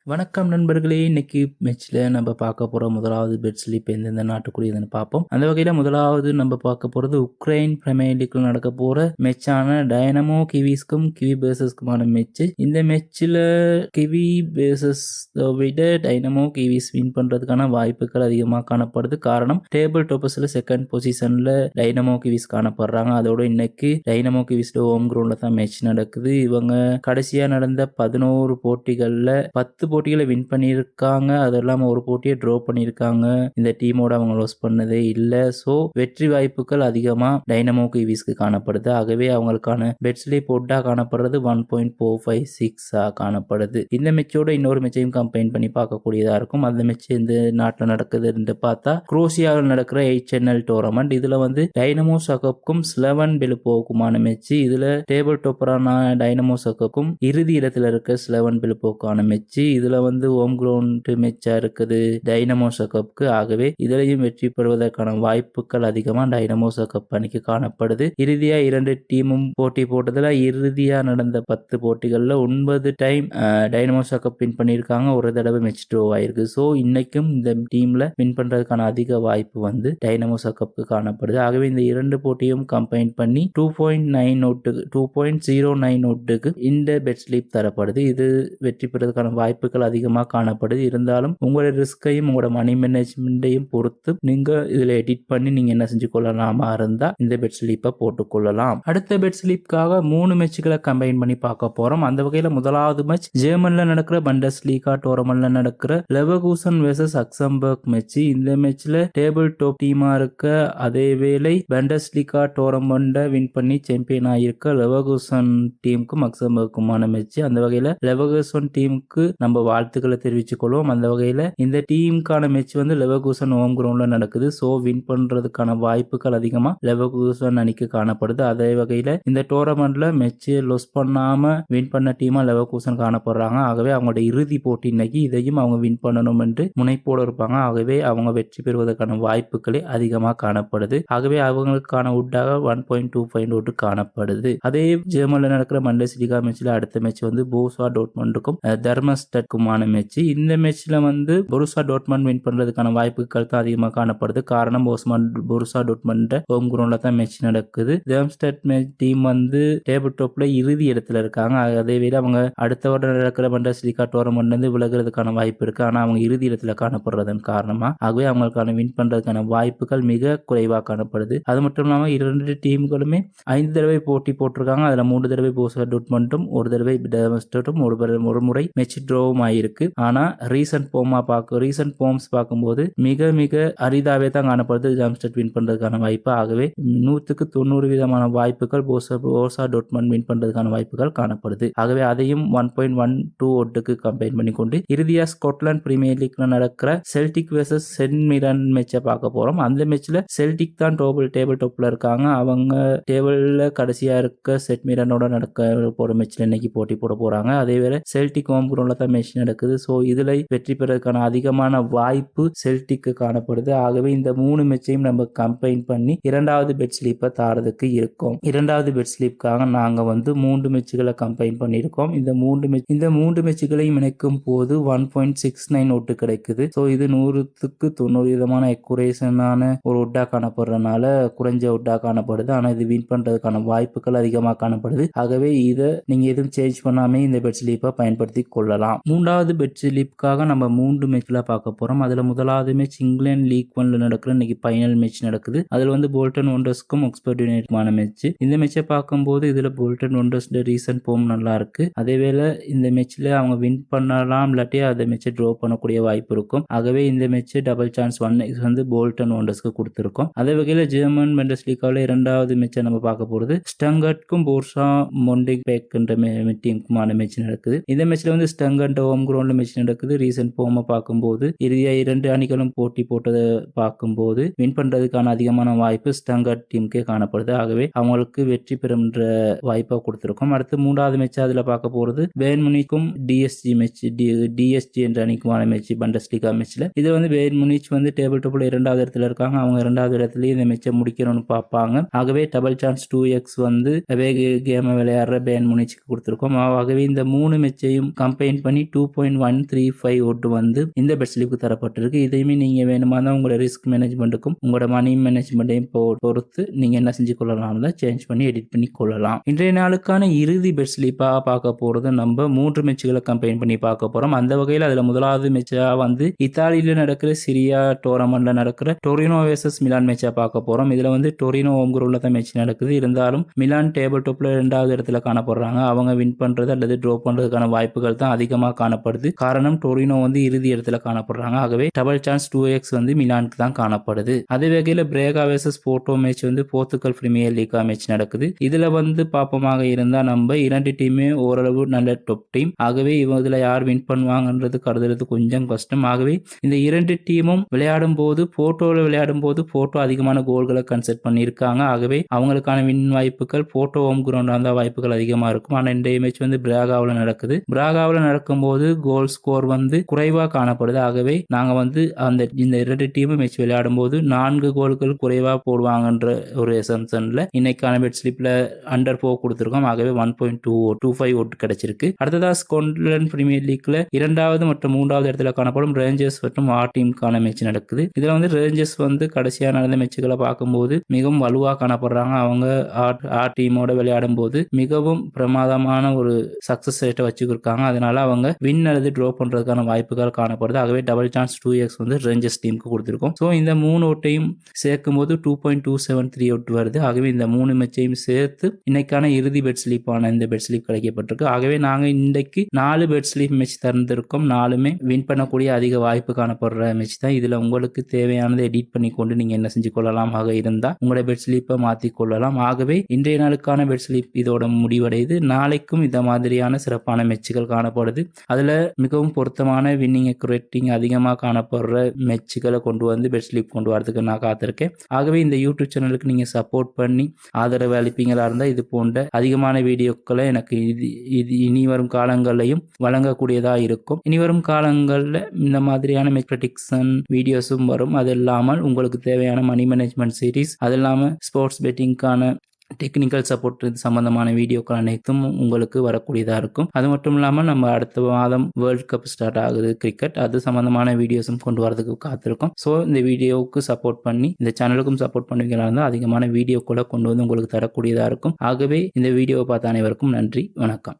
வணக்கம் நண்பர்களே! இன்னைக்கு மேட்ச்ல நம்ம பார்க்க போற முதலாவது பெட் ஸ்லிப் எந்தெந்த நாட்டுக்குரியதுன்னு பார்ப்போம். அந்த வகையில முதலாவது நம்ம பார்க்க போறது உக்ரைன் பிரீமியர் லீக்ல நடக்க போற மேட்சான டைனமோ கிவிஸ்க்கும் கிவி பேசஸ்க்குமான மேட்ச். இந்த மேட்ச்ல கிவி பேசஸ் விட டைனமோ கிவிஸ் வின் பண்றதுக்கான வாய்ப்புகள் அதிகமாக காணப்படுது. காரணம் டேபிள் டாப்பர்ஸ்ல செகண்ட் பொசிஷன்ல டைனமோ கிவிஸ் காணப்படுறாங்க. அதோட இன்னைக்கு டைனமோ கிவிஸ்ல ஹோம் கிரவுண்ட்ல தான் மேட்ச் நடக்குது. இவங்க கடைசியா நடந்த 11 போட்டிகள்ல 10 போட்டிகளை வின் பண்ணியிருக்காங்க. அது இல்லாமல் ஒரு போட்டியை ட்ரா பண்ணியிருக்காங்க. இந்த டீமோட அவங்க லாஸ் பண்ணதே இல்லை. ஸோ வெற்றி வாய்ப்புகள் அதிகமாக டைனமோ கிவிஸ்க்கு காணப்படுது. ஆகவே அவங்களுக்கான பெட் ஸ்லிப் போட்டாக காணப்படுறது 1.456 காணப்படுது. இந்த மேட்சோட இன்னொரு மேட்சையும் கம்பைன் பண்ணி பார்க்கக்கூடியதாக இருக்கும். அந்த மேட்ச் எந்த நாட்டில் நடக்குதுன்னு பார்த்தா குரோஷியாவில் நடக்கிற HNL டோர்னமெண்ட். இதுல வந்து டைனமோ சகப்புக்கும் ஸ்லெவன் பெலுப்போவுக்குமான மேட்ச். இதுல டேபிள் டாப்பரான டைனமோ சகப்புக்கும் இறுதி இடத்துல இருக்க ஸ்லெவன் பெலுப்போவுக்கான மேட்ச். இதுல வந்து ஹோம் கிரவுண்ட் மேட்சா இருக்குது டைனமோ சகப்புக்கு. ஆகவே இதிலையும் வெற்றி பெறுவதற்கான வாய்ப்புகள் அதிகமா டைனமோ சகப் அணிக்கு காணப்படுது. இறுதியா 2 டீமும் போட்டி போட்டதுல இறுதியா நடந்த 10 போட்டிகள்ல 9 டைம் டைனமோ சகப் வின் பண்ணியிருக்காங்க. ஒரு தடவை மேட்ச் ட்ரா ஆயிருக்கு. ஸோ இன்னைக்கும் இந்த டீம்ல வின் பண்றதுக்கான அதிக வாய்ப்பு வந்து டைனமோ சகப்புக்கு காணப்படுது. ஆகவே இந்த 2 போட்டியும் கம்பைன் பண்ணி 2.09 இந்த பெட் ஸ்லிப் தரப்படுது. இது வெற்றி பெறுவதற்கான வாய்ப்புகள் அதிகமாக காணப்படுது. இருந்தாலும் உங்களோட ரிஸ்கையும் உங்களோட மணி மேனேஜ்மெண்ட்டையும் பொறுத்து நீங்க இதுல எடிட் பண்ணி நீங்க என்ன செஞ்சு கொள்ளலாமா இருந்தா இந்த பெட் ஸ்லிப்பை போட்டுக்கொள்ளலாம். அடுத்த பெட் ஸ்லிப்காக 3 மேட்ச்களை கம்பைன் பண்ணி பார்க்க போறோம். அந்த வகையில முதலாவது மேட்ச் ஜெர்மன்ல நடக்கிற பண்டஸ் லீகா டோர்னமெண்ட்ல நடக்கிற லெவர்கூசன் வெர்சஸ் அக்சம்பர்க் மேட்ச். இந்த மேட்ச்ல டேபிள் டாப் டீமா இருக்க அதே வேளை பண்டஸ் லீகா டோர்னமெண்ட்டை வின் பண்ணி சாம்பியன் ஆகியிருக்க லெவர்கூசன் டீமுக்கும் அக்சம்பர்க்குமான மேட்ச். அந்த வகையில லெவர்கூசன் டீமுக்கு நம்ம வாழ்த்துக்களை தெரிவித்துக் கொள்வோம். அந்த வகையில இந்த டீமுக்கான மேட்ச் வந்து லெவர்கூசன் ஹோம் கிரவுண்ட்ல நடக்குது. ஸோ வின் பண்றதுக்கான வாய்ப்புகள் அதிகமா லெவர்கூசன் அணிக்கு காணப்படுது. அதே வகையில இந்த டோர்னமெண்ட்ல மேட்ச் லொஸ் பண்ணாம வின் பண்ண டீமா லெவர்கூசன் காணப்படுறாங்க. ஆகவே அவங்களோட இறுதி போட்டி இன்னைக்கு இதையும் அவங்க வின் பண்ணணும் என்று முனைப்போடு இருப்பாங்க. ஆகவே அவங்க வெற்றி பெறுவதற்கான வாய்ப்புகளே அதிகமாக காணப்படுது. ஆகவே அவங்களுக்கான உட்டாக 1.25 காணப்படுது. அதே ஜெர்மன்ல நடக்கிற பண்டஸ்லீகா மேட்ச்ல அடுத்த மேட்ச் வந்து போருசியா டோர்ட்மண்டுக்கும் தர்மஸ்டட்குமான மேட்ச். இந்த மேட்ச்ல வந்து போருசியா டோர்ட்மண்ட் வின் பண்றதுக்கான வாய்ப்புகள் தான் அதிகமாக காணப்படுது. காரணம் போருசியா டோர்ட்மண்ட் ஹோம் கிரவுண்ட்ல தான் மேட்ச் நடக்குது. தர்மஸ்டட் டீம் வந்து டேபிள் டாப்ல இறுதி இடத்துல இருக்காங்க. அதே வேளை அவங்க அடுத்த வருடம் நடக்கிற பண்டஸ்லீகா டோர்னமெண்ட்ல இருந்து விலகிறதுக்கான வாய்ப்பு இருக்கு. ஆனா அவங்க இறுதி இடத்துல காணப்படுறதன் காரணமா ஆகவே அவங்களுக்கான வின் பண்றதுக்கான வாய்ப்புகள் மிக குறைவாக காணப்படுது. அது மட்டும் இல்லாம 2 டீம்களுமே 5 தடவை போட்டி போட்டிருக்காங்க. அதுல 3 தடவை போருசியா டோர்ட்மண்டும், ஒரு தடவை தர்மஸ்டட்டும், ஒரு முறை மேட்ச் ட்ராவும் ஆயிருக்கு. ஆனா ரீசன்ட் ஃபார்ம்ஸ் பார்க்கும்போது மிக மிக அரிதாவே தான் காணப்படுது தர்மஸ்டட் வின் பண்றதுக்கான வாய்ப்பு. ஆகவே 100% வாய்ப்புகள் போருசியா டோர்ட்மண்ட் வின் பண்றதுக்கான வாய்ப்புகள் காணப்படுது. ஆகவே அதையும் 1.12 கம்பைன் பண்ணி கொண்டு இறுதியா ஸ்காட்லாந்து பிரீமியர் லீக்ல நடக்கிற செல்டிக் வெர்சஸ் சென்ட் மிரன் மேட்சை பார்க்க போறோம். அந்த மேட்ச்ல செல்டிக் தான் டேபிள் டாப்ல இருக்காங்க. அவங்க டேபிள்ல கடைசியா இருக்க சென்ட் மிரனோட நடக்க போற மேட்ச்ல இன்னைக்கு போட்டி போட போறாங்க. அதே வேளை செல்டிக் ஹோம் கிரவுண்ட்ல தான் மேட்ச் நடக்குது. ஸோ இதுல வெற்றி பெறதுக்கான அதிகமான வாய்ப்பு செல்டிக்கு காணப்படுது. ஆகவே இந்த 3 மேட்சையும் நம்ம கம்பைன் பண்ணி இரண்டாவது பெட் ஸ்லிப்பை தாரதுக்கு இருக்கும். இரண்டாவது பெட் ஸ்லிப்காக நாங்க வந்து 3 மேட்ச்களை கம்பைன் பண்ணியிருக்கோம். இந்த 3 மேட்ச்களையும் இணைக்கும் போது 1.69 ஒட்டு கிடைக்குது. ஸோ இது 100க்கு 90% எக்குரேஷனான ஒரு ஒட்டா காணப்படுறதுனால குறைஞ்ச ஒட்டா காணப்படுது. ஆனா இது வின் பண்றதுக்கான வாய்ப்புகள் அதிகமாக காணப்படுது. ஆகவே இதை நீங்க எதுவும் சேஞ்ச் பண்ணாமே இந்த பெட் ஸ்லிப்பை பயன்படுத்தி கொள்ளலாம். மூன்றாவது பெட் ஸ்லிப்காக நம்ம 3 மேட்ச்ல பார்க்க போறோம். அதுல முதலாவது மேட்ச் இங்கிலாந்து லீக் 1ல நடக்கிற இன்னைக்கு ஃபைனல் மேட்ச் நடக்குது. அதுல வந்து போல்டன் ஒண்டர்ஸ்க்கும் ஆக்ஸ்போர்ட் யுனைடெட்மான மேட்ச். இந்த மேட்சை பார்க்கும்போது இதுல போல்டன் ஒண்டர்ஸ் ரீசன்ட் ஃபார்ம் நல்லா இருக்கு. அதேவேளை இந்த மேட்ச்ல அவங்க வின் பண்ணலாம், இல்லாட்டி அந்த மேட்சை ட்ரா பண்ணக்கூடிய வாய்ப்பு இருக்கும். ஆகவே இந்த மேட்ச் டபுள் சான்ஸ் 1x வந்து போல்டன் ஒண்டர்ஸ்க்கு கொடுத்திருக்கோம். அதே வகையில ஜெர்மன் பண்டஸ்லீகாவில் இரண்டாவது மேட்சை நம்ம பார்க்க போறது ஸ்டங்கர்ட்க்கும் போருசியா மொன்டென்பேக் என்ற டீமுக்குமான மேட்ச் நடக்குது. இந்த மேட்ச்ல வந்து ஸ்டங்கர்ட் ஹோம் கிரவுண்ட்ல மேட்ச் நடக்குது. ரீசன்ட் ஃபார்மை பார்க்கும்போது இறுதியா 2 அணிகளும் போட்டி போட்டதை பார்க்கும்போது வின் பண்றதுக்கான அதிகமான வாய்ப்பு ஸ்டங்கர்ட் டீமுக்கே காணப்படுது. ஆகவே அவங்களுக்கு வெற்றி பெறும்ன்ற வாய்ப்பை கொடுத்திருக்கோம். அடுத்து 3வது மேட்ச் அதுல பார்க்க போறது பேர்ன் முனிக்கும் டிஎஸ்ஜி மேட்ச். டிஎஸ்ஜி என்ற அணிக்குமான மேட்ச் பண்டஸ்லீகா மேட்ச்ல இது வந்து பேர்ன் முனிச் வந்து டேபிள் டாப்ல 2வது இடத்துல இருக்காங்க. அவங்க 2வது இடத்துலயே இந்த மேட்சை முடிக்கணும்னு பார்ப்பாங்க. ஆகவே டபுள் சான்ஸ் 2x வந்து கேமை விளையாடுற பேர்ன் முனிச்சுக்கு கொடுத்திருக்கோம். ஆகவே இந்த 3 மேட்சையும் கம்பைன் பண்ணி 2.135 ஓட்டு வந்து இந்த பெட் ஸ்லிப்புக்கு தரப்பட்டிருக்கு. இதையுமே நீங்க வேணுமா தான் உங்களோட ரிஸ்க் மேனேஜ்மெண்ட்டுக்கும் உங்களோட மணி மேனேஜ்மெண்ட்டையும் பொறுத்து நீங்க என்ன செஞ்சு கொள்ளலாம் தான் சேஞ்ச் பண்ணி எடிட் பண்ணி கொள்ளலாம். இன்றைய நாளுக்கான இறுதி பெட் ஸ்லிப்பா பார்க்க போறது நம்ம 3 மேட்சுகளை கம்பைன் பண்ணி பார்க்க போறோம். அந்த வகையில் அதுல முதலாவது மேட்சா வந்து இத்தாலியில நடக்கிற சிரியா டோர்னமெண்ட்ல நடக்கிற டொரினோ vs மிலான் மேட்சா பார்க்க போறோம். இதுல வந்து டொரினோ ஹோம் கிரவுண்ட்ல தான் மேட்ச் நடக்குது. இருந்தாலும் மிலான் டேபிள் டாப்ல 2வது இடத்துல காணப்படுறாங்க. அவங்க வின் பண்றது அல்லது ட்ரா பண்றதுக்கான வாய்ப்புகள் தான் அதிகமாக காணப்படுது. காரணம் டொரினோ வந்து இறுதி இடத்துல காணப்படுறாங்க. ஆகவே டபுள் சான்ஸ் 2x வந்து மிலானுக்கு தான் காணப்படுது. அதே வகையில் பிரேகா vs போர்ட்டோ மேட்ச் வந்து போர்த்துகல் பிரீமியர் லீக் மேட்ச் நடக்குது. இதுல வந்து பாப்பமாக இருந்தா நம்ம இரண்டு டீமே ஓரளவு நல்ல டாப் டீம். ஆகவே இதுல யார் வின் பண்ணுவாங்கன்றது கருதுறது கொஞ்சம் கஷ்டம். ஆகவே இந்த இரண்டு டீமும் விளையாடும் போது போர்ட்டோ அதிகமான கோல்களை கன்செப்ட் பண்ணியிருக்காங்க. ஆகவே அவங்களுக்கான வின் வாய்ப்புகள் போர்ட்டோ ஹோம் கிரவுண்ட் அந்த வாய்ப்புகள் அதிகமா இருக்கும். ஆனா இந்த மேட்ச் வந்து பிராகாவில் நடக்குது. பிராகாவில் நடக்கும்போது கோல் ஸ்கோர் வந்து குறைவா காணப்படுது. ஆகவே நாங்க வந்து இந்த இரண்டு டீமும் மேட்ச் விளையாடும் போது 4 கோல்கள் குறைவா போடுவாங்கன்ற ஒரு அசம்ப்ஷன்ல இன்னைக்கான பெட் ஸ்லிப்ல அண்டர் 4 கொடுத்திருக்கோம். ஆகவே 1.25 ஓட்டு கிடைச்சிருக்கு. அடுத்ததா ஸ்காட்லாந்து பிரீமியர் லீக்ல 2வது மற்றும் 3வது இடத்துல காணப்படும் ரேஞ்சர்ஸ் மற்றும் ஆர் டீமுக்கான மேட்ச் நடக்குது. இதுல வந்து ரேஞ்சர்ஸ் வந்து கடைசியா நடந்த மேட்சுகளை பார்க்கும்போது மிகவும் வலுவா காணப்படுறாங்க. அவங்க ஆர் டீமோட விளையாடும் போது மிகவும் பிரமாதமான ஒரு சக்சஸ் ரேட்டை வச்சுருக்காங்க. அதனால அவங்க வின் அல்லது ட்ரா பண்றதுக்கான வாய்ப்புகள் காணப்படுது. ஆகவே டபுள் சான்ஸ் 2x வந்து ரேஞ்சர்ஸ் டீமுக்கு கொடுத்திருக்கோம். ஸோ இந்த 3 ஓட்டையும் சேர்க்கும் போது 2.273 ஓட்டு வருது. ஆகவே இந்த 3 மேட்சையும் சேர்த்து இன்னைக்கான இறுதி பெட் ஸ்லீப்பான இந்த பெட் ஸ்லீப் கிடைக்கப்பட்டிருக்கு. ஆகவே நாங்க இன்றைக்கு 4 பெட் ஸ்லீப் மேட்ச் தந்திருக்கோம். 4மே வின் பண்ணக்கூடிய அதிக வாய்ப்பு காணப்படுற மேட்ச் தான். இதுல உங்களுக்கு தேவையானதை எடிட் பண்ணி கொண்டு நீங்க என்ன செஞ்சு கொள்ளலாம் ஆக இருந்தா உங்களோட பெட் ஸ்லீப்பை மாற்றி கொள்ளலாம். ஆகவே இன்றைய நாளுக்கான பெட் ஸ்லீப் இதோட முடிவடையுது. நாளைக்கும் இந்த மாதிரியான சிறப்பான மேட்சுகள் காணப்படுது. அதுல மிகவும் பொருத்தமான வின்னிங் அக்யூரேட்டிங் அதிகமாக காணப்படுற மேட்சுகளை கொண்டு வந்து பெட் ஸ்லீப் கொண்டு வரதுக்கு நான் காத்திருக்கேன். ஆகவே இந்த யூடியூப் சேனலுக்கு நீங்க சப்போர்ட் பண்ணி ஆதரவு அளிப்பீங்களா இருந்தால் இது போன்ற அதிகமான வீடியோக்களை எனக்கு இது இனி வரும் காலங்களையும் வழங்கக்கூடியதா இருக்கும். இனி வரும் காலங்களில் இந்த மாதிரியான மெக்ரடிக்ஷன் வீடியோஸும் வரும். அது இல்லாமல் உங்களுக்கு தேவையான மணி மேனேஜ்மெண்ட் சீரீஸ், அது இல்லாமல் ஸ்போர்ட்ஸ் பெட்டிங்கான டெக்னிக்கல் சப்போர்ட் சம்பந்தமான வீடியோக்கள் அனைத்தும் உங்களுக்கு வரக்கூடியதாக இருக்கும். அது மட்டும் இல்லாமல் நம்ம அடுத்த மாதம் வேர்ல்ட் கப் ஸ்டார்ட் ஆகுது கிரிக்கெட், அது சம்பந்தமான வீடியோஸும் கொண்டு வரதுக்கு காத்திருக்கோம். ஸோ இந்த வீடியோவுக்கு சப்போர்ட் பண்ணி இந்த சேனலுக்கும் சப்போர்ட் பண்ணுவீங்களா இருந்தால் அதிகமான வீடியோக்களை கொண்டு வந்து உங்களுக்கு தரக்கூடியதாக இருக்கும். ஆகவே இந்த வீடியோவை பார்த்த அனைவருக்கும் நன்றி, வணக்கம்.